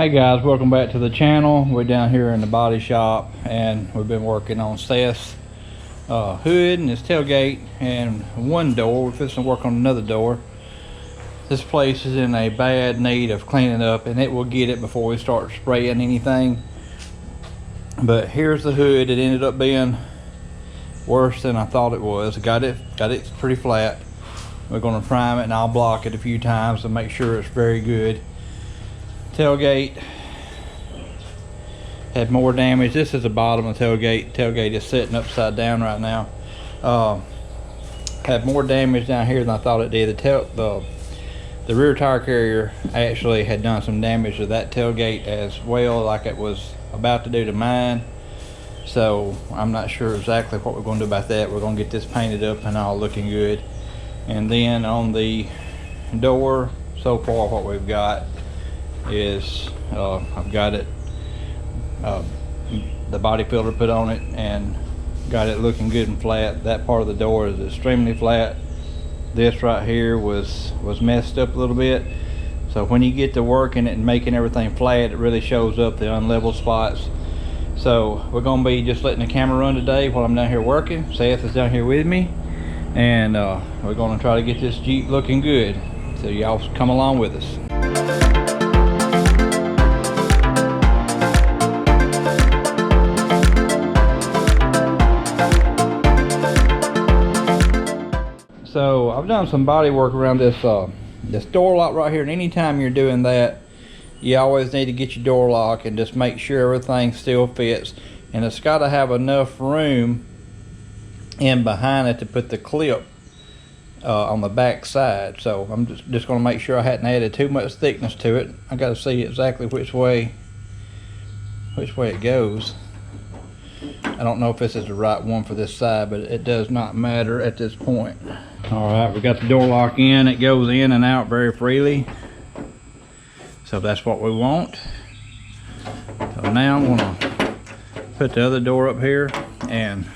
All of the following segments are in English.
Hey guys, welcome back to the channel. We're down here in the body shop and we've been working on Seth's hood and his tailgate and one door. We're fixing to work on another door. This place is in a bad need of cleaning up, and it will get it before we start spraying anything. But here's the hood. It ended up being worse than I thought it was. Got it pretty flat. We're going to prime it and I'll block it a few times to make sure it's very good. Tailgate had more damage. This is the bottom of the tailgate. Tailgate is sitting upside down right now. Had more damage down here than I thought it did. The rear tire carrier actually had done some damage to that tailgate as well, like it was about to do to mine. So I'm not sure exactly what we're going to do about that. We're going to get this painted up and all looking good. And then on the door, so far what we've got is I've got it the body filter put on it and got it looking good and flat. That part of the door is extremely flat. This right here was messed up a little bit, so when you get to working it and making everything flat, it really shows up the unlevel spots. So we're gonna be just letting the camera run today while I'm down here working. Seth is down here with me, and we're gonna try to get this Jeep looking good, so y'all come along with us. So I've done some body work around this this door lock right here, and anytime you're doing that, you always need to get your door lock and just make sure everything still fits, and it's got to have enough room in behind it to put the clip on the back side. So I'm just going to make sure I hadn't added too much thickness to it. I got to see exactly which way it goes. I don't know if this is the right one for this side, but it does not matter at this point. All right, we got the door lock in. It goes in and out very freely, so that's what we want. So now I'm gonna put the other door up here and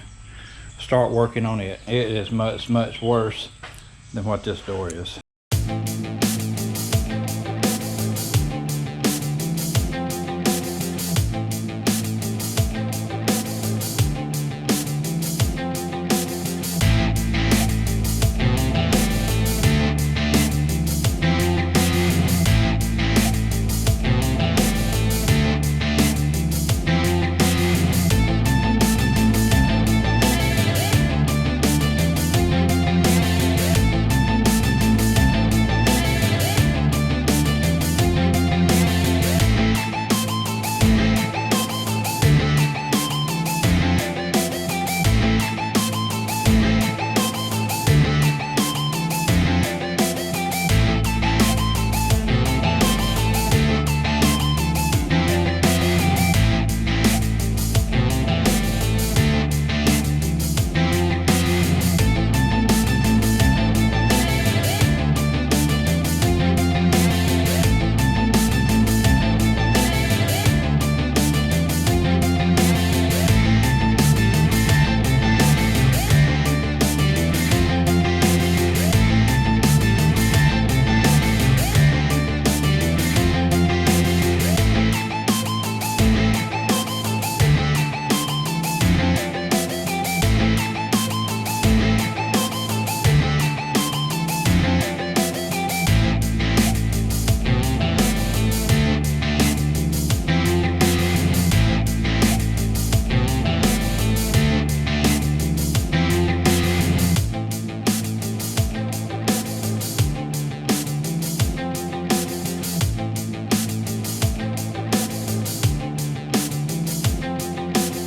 start working on it. It is much worse than what this door is.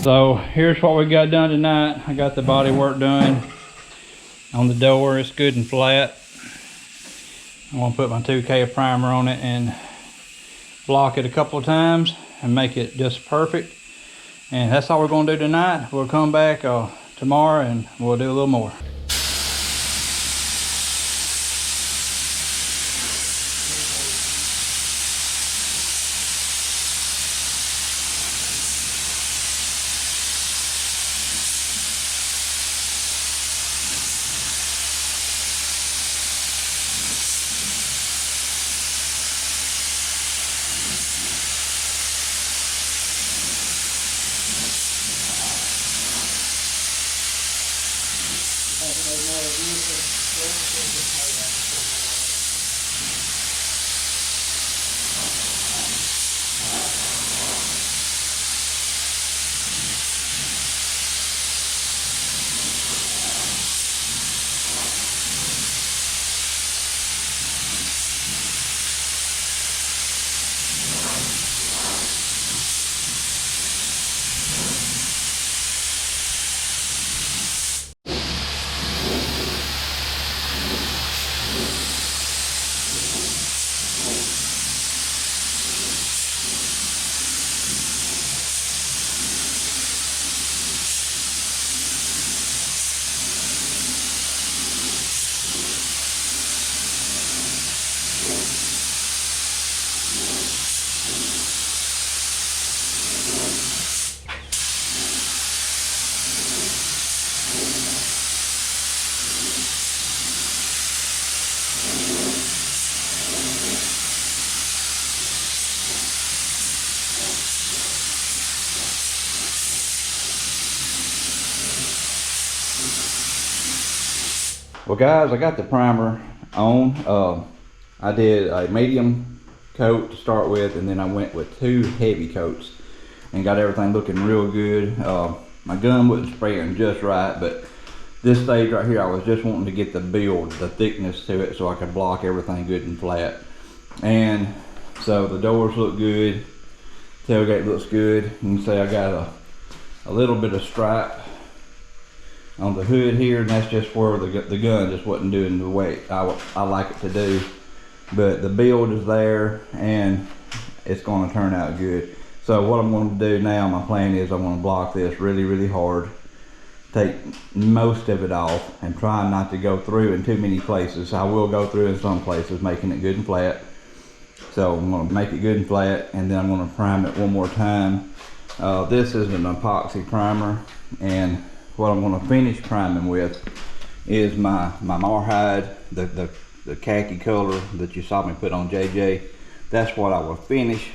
So here's what we got done tonight. I got the body work done on the door. It's good and flat. I'm gonna put my 2K primer on it and block it a couple of times and make it just perfect. And that's all we're gonna do tonight. We'll come back tomorrow and we'll do a little more. Well guys, I got the primer on. I did a medium coat to start with, and then I went with 2 heavy coats and got everything looking real good. My gun wasn't spraying just right, but this stage right here, I was just wanting to get the build, the thickness to it, so I could block everything good and flat. And so the doors look good, tailgate looks good. You can see I got a little bit of stripe on the hood here, and that's just where the gun just wasn't doing the way I like it to do. But the build is there, and it's going to turn out good. So what I'm going to do now, my plan is I'm going to block this really hard, take most of it off, and try not to go through in too many places. I will go through in some places, making it good and flat. So I'm going to make it good and flat, and then I'm going to prime it one more time. This is an epoxy primer, and what I'm going to finish priming with is my Marhide, the khaki color that you saw me put on JJ. That's what I will finish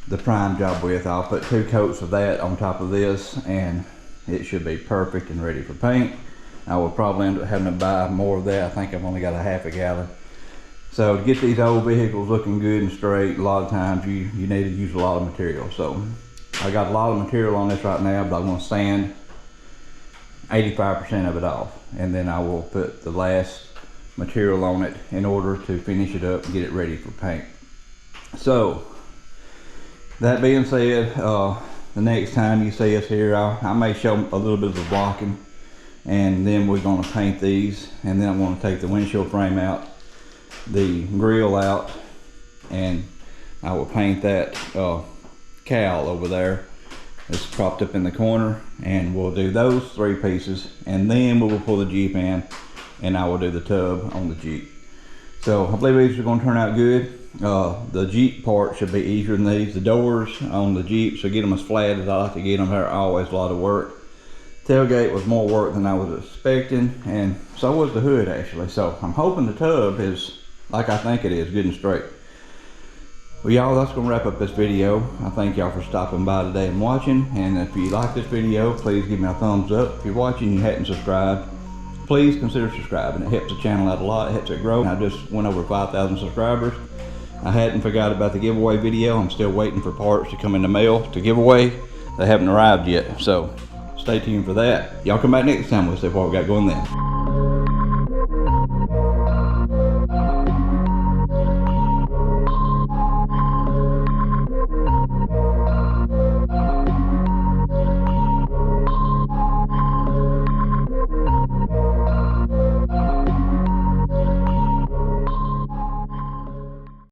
the prime job with. I'll put 2 coats of that on top of this, and it should be perfect and ready for paint. I will probably end up having to buy more of that. I think I've only got a half a gallon. So to get these old vehicles looking good and straight, a lot of times you need to use a lot of material. So I got a lot of material on this right now, but I'm going to sand 85% of it off, and then I will put the last material on it in order to finish it up and get it ready for paint. So that being said, the next time you see us here, I may show a little bit of the blocking, and then we're going to paint these, and then I'm going to take the windshield frame out, the grill out, and I will paint that cowl over there. It's propped up in the corner, and we'll do those 3 pieces, and then we will pull the Jeep in, and I will do the tub on the Jeep. So I believe these are going to turn out good. The Jeep part should be easier than these. The doors on the Jeep, so get them as flat as I like to get them, are always a lot of work. Tailgate was more work than I was expecting, and so was the hood actually. So I'm hoping the tub is like I think it is, good and straight. Well y'all, that's going to wrap up this video. I thank y'all for stopping by today and watching, and if you like this video, please give me a thumbs up. If you're watching and you hadn't subscribed, please consider subscribing. It helps the channel out a lot, it helps it grow. I just went over 5,000 subscribers. I hadn't forgot about the giveaway video. I'm still waiting for parts to come in the mail to give away. They haven't arrived yet, so stay tuned for that. Y'all come back next time, we'll see what we got going then.